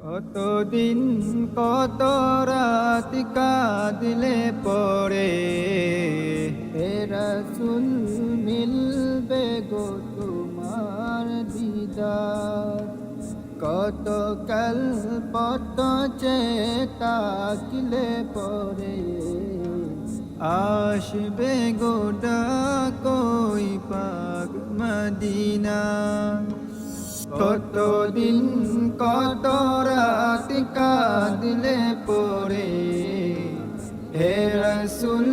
কতদিন কত রাত কাঁদলে পরে হে রাসূল মিলবে গো তোমার দিদার। কত কাল পত তাকিলে পরে আসবে গো ডাকই পাক মদিনা। কতদিন কত রাত কাঁদলে পরে হে রাসূল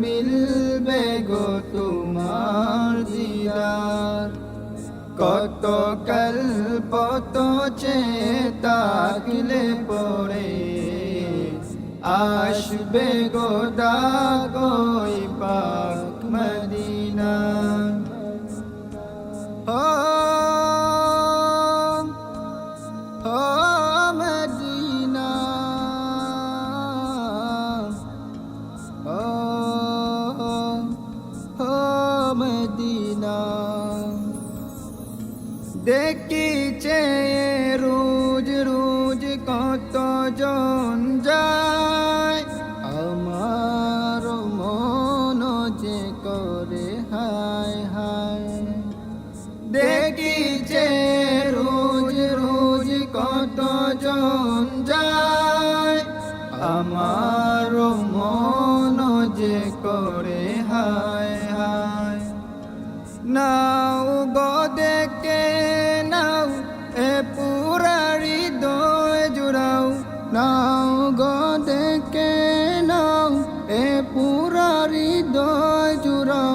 মিলবে গো তোমার দিদার। কত কল্প তাকিলে পরে আসবে গো ডাকই পাক মদিনা। মদিনা মদিনা দেখিছে রোজ রোজ কত জন যায়, আমার মন যে করে হায় হায়। দেখিছে রোজ রোজ কত জন যায়, আমার মন যে করে হায় হায়। নাও গো দেখে নাও এ পুরা হৃদয় জুড়াও, নাও গো দেখে নাও এ পুরা হৃদয় জুড়াও।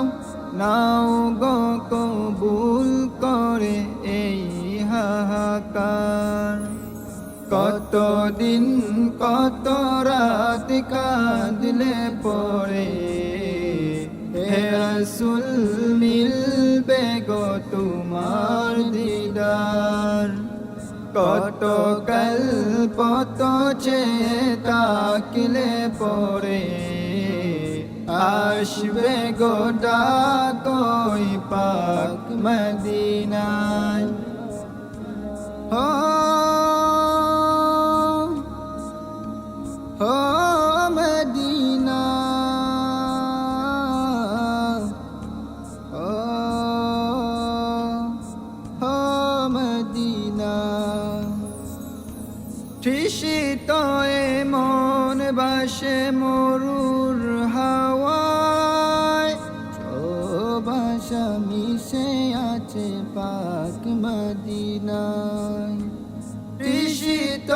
নাও গো কবুল করে এই হাহাকার। কতদিন কত রাত কাঁদলে পরে হে রাসূল মিলবে গো তোমার দিদার। কত কল্প তাকিলে পরে আসবে গো ডাকই পাক মদিনায়। মদিনা মদিনা তৃষিত মন বাসে মরুর হাওয়ায়, ভাষা মিশে আছে পাক মদিনায়। তৃষিত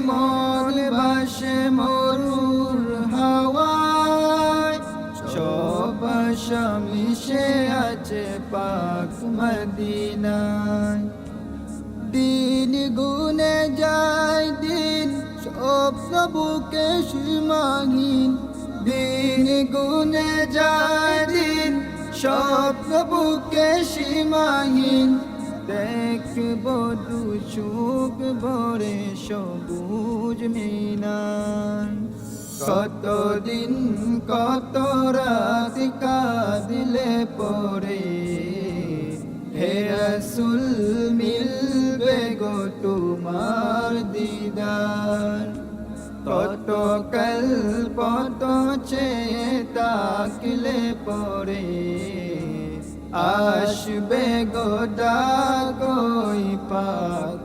মন বাসে মরুর হাওয়ায়, ভাষা মিশে আছে পাক মদিনায়। দিন গুনে যায় দিন স্বপ্ন বুকে সীমাহীন, দিন গুনে যায় দিন স্বপ্ন বুকে সীমাহীন। দেখব দু চোখ ভরে সবুজ মিনার। কতদিন কত রাত কাঁদলে পরে হে রাসূল মিলবে গো তোমার দিদার। কত কল্প তাকিলে পরে আসবে গো ডাকই পাক